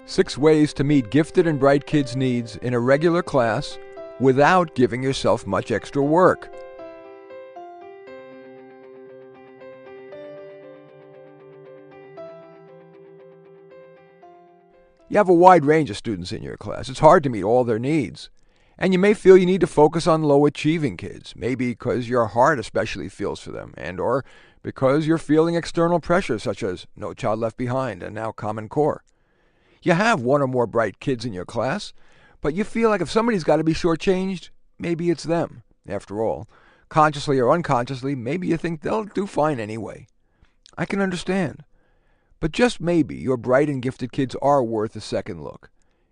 6 ways to meet gifted and bright kids' needs in a regular class without giving yourself much extra work. You have a wide range of students in your class. It's hard to meet all their needs. And you may feel you need to focus on low-achieving kids, maybe because your heart especially feels for them, and or because you're feeling external pressures such as No Child Left Behind and now Common Core. You have one or more bright kids in your class, but you feel like if somebody's got to be shortchanged, maybe it's them. After all, consciously or unconsciously, maybe you think they'll do fine anyway. I can understand. But just maybe your bright and gifted kids are worth a second look.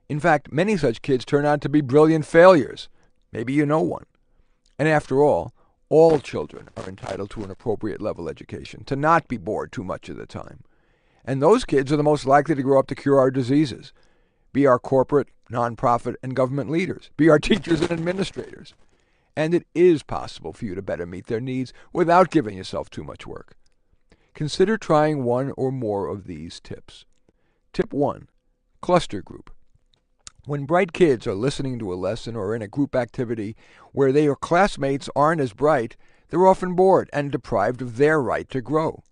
In fact, many such kids turn out to be brilliant failures. Maybe you know one. And after all children are entitled to an appropriate level education, to not be bored too much of the time. And those kids are the most likely to grow up to cure our diseases, be our corporate, nonprofit, and government leaders, be our teachers and administrators. And it is possible for you to better meet their needs without giving yourself too much work. Consider trying one or more of these tips. Tip 1. Cluster group. When bright kids are listening to a lesson or in a group activity where their classmates aren't as bright, they're often bored and deprived of their right to grow.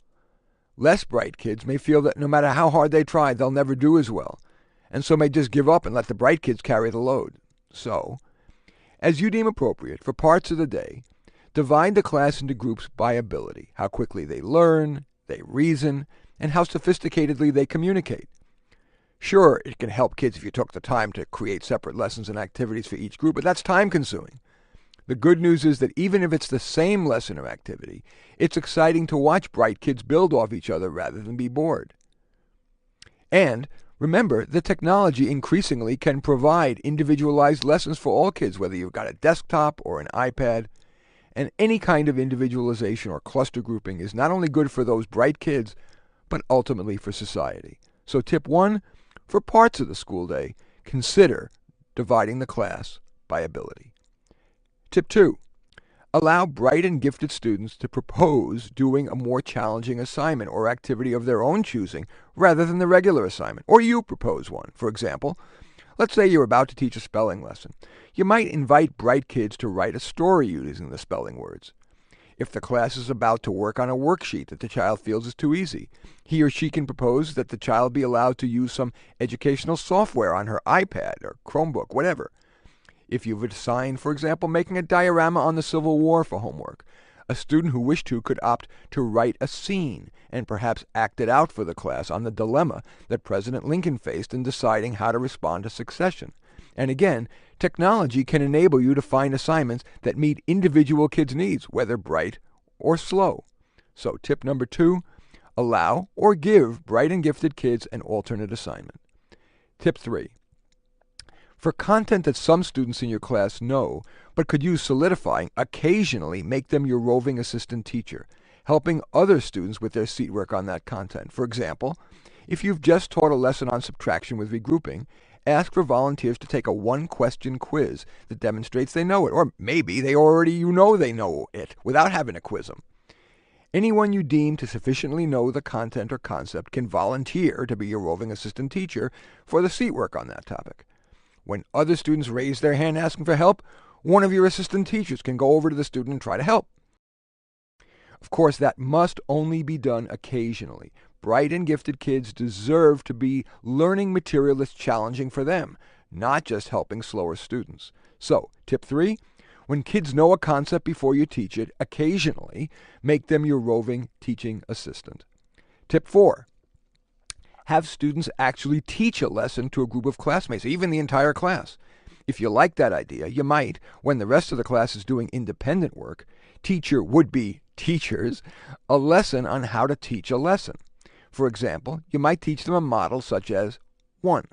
Less bright kids may feel that no matter how hard they try, they'll never do as well, and so may just give up and let the bright kids carry the load. So, as you deem appropriate for parts of the day, divide the class into groups by ability, how quickly they learn, they reason, and how sophisticatedly they communicate. Sure, it can help kids if you took the time to create separate lessons and activities for each group, but that's time-consuming. The good news is that even if it's the same lesson or activity, it's exciting to watch bright kids build off each other rather than be bored. And remember, the technology increasingly can provide individualized lessons for all kids, whether you've got a desktop or an iPad. And any kind of individualization or cluster grouping is not only good for those bright kids, but ultimately for society. So tip 1, for parts of the school day, consider dividing the class by ability. Tip 2, allow bright and gifted students to propose doing a more challenging assignment or activity of their own choosing rather than the regular assignment. Or you propose one. For example, let's say you're about to teach a spelling lesson. You might invite bright kids to write a story using the spelling words. If the class is about to work on a worksheet that the child feels is too easy, he or she can propose that the child be allowed to use some educational software on her iPad or Chromebook, whatever. If you've assigned, for example, making a diorama on the Civil War for homework, a student who wished to could opt to write a scene and perhaps act it out for the class on the dilemma that President Lincoln faced in deciding how to respond to secession. And again, technology can enable you to find assignments that meet individual kids' needs, whether bright or slow. So tip number 2, allow or give bright and gifted kids an alternate assignment. Tip 3, for content that some students in your class know but could use solidifying, occasionally make them your roving assistant teacher, helping other students with their seat work on that content. For example, if you've just taught a lesson on subtraction with regrouping, ask for volunteers to take a one-question quiz that demonstrates they know it, or maybe they know it without having to quiz them. Anyone you deem to sufficiently know the content or concept can volunteer to be your roving assistant teacher for the seat work on that topic. When other students raise their hand asking for help, one of your assistant teachers can go over to the student and try to help. Of course, that must only be done occasionally. Bright and gifted kids deserve to be learning material that's challenging for them, not just helping slower students. So, tip 3, when kids know a concept before you teach it, occasionally make them your roving teaching assistant. Tip 4, have students actually teach a lesson to a group of classmates, even the entire class. If you like that idea, you might, when the rest of the class is doing independent work, teach your would-be teachers a lesson on how to teach a lesson. For example, you might teach them a model such as 1.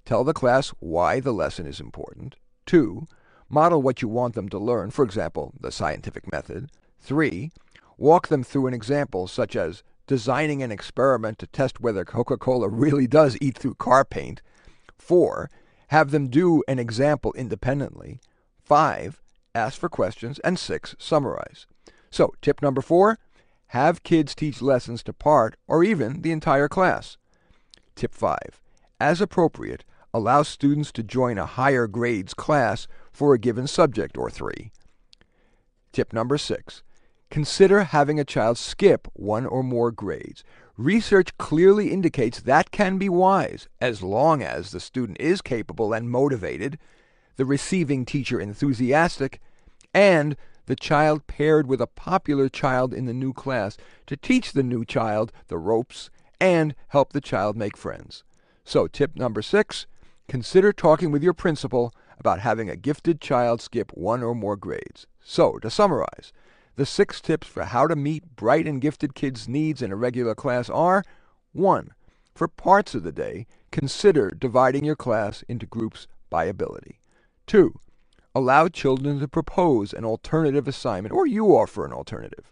Tell the class why the lesson is important. 2. Model what you want them to learn, for example, the scientific method. 3. Walk them through an example such as designing an experiment to test whether Coca-Cola really does eat through car paint. 4. Have them do an example independently. 5. Ask for questions. And 6. Summarize. So, tip number 4, have kids teach lessons to part or even the entire class. Tip 5, as appropriate, allow students to join a higher grades class for a given subject or 3. Tip number 6. Consider having a child skip one or more grades. Research clearly indicates that can be wise as long as the student is capable and motivated, the receiving teacher enthusiastic, and the child paired with a popular child in the new class to teach the new child the ropes and help the child make friends. So tip number 6, consider talking with your principal about having a gifted child skip one or more grades. So, to summarize, the 6 tips for how to meet bright and gifted kids' needs in a regular class are: 1. For parts of the day, consider dividing your class into groups by ability. 2. Allow children to propose an alternative assignment, or you offer an alternative.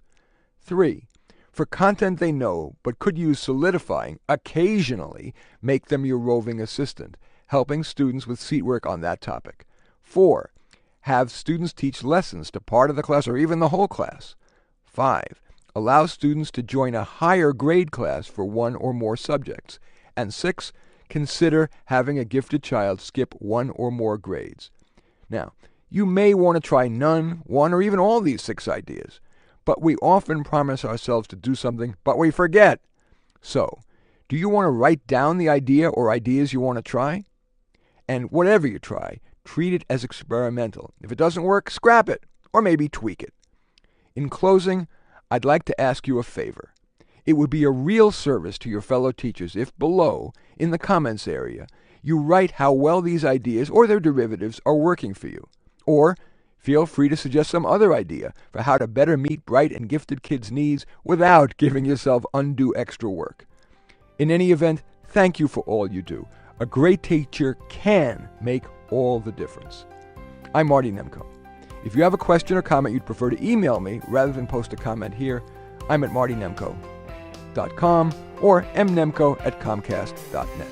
3. For content they know but could use solidifying, occasionally make them your roving assistant, helping students with seat work on that topic. 4. Have students teach lessons to part of the class or even the whole class. 5. Allow students to join a higher grade class for one or more subjects. And 6. Consider having a gifted child skip one or more grades. Now, you may want to try none, one, or even all these 6 ideas, but we often promise ourselves to do something, but we forget. So, do you want to write down the idea or ideas you want to try? And whatever you try, treat it as experimental. If it doesn't work, scrap it, or maybe tweak it. In closing, I'd like to ask you a favor. It would be a real service to your fellow teachers if below, in the comments area, you write how well these ideas or their derivatives are working for you. Or feel free to suggest some other idea for how to better meet bright and gifted kids' needs without giving yourself undue extra work. In any event, thank you for all you do. A great teacher can make all the difference. I'm Marty Nemko. If you have a question or comment you'd prefer to email me rather than post a comment here, I'm at martynemko.com or mnemko@comcast.net.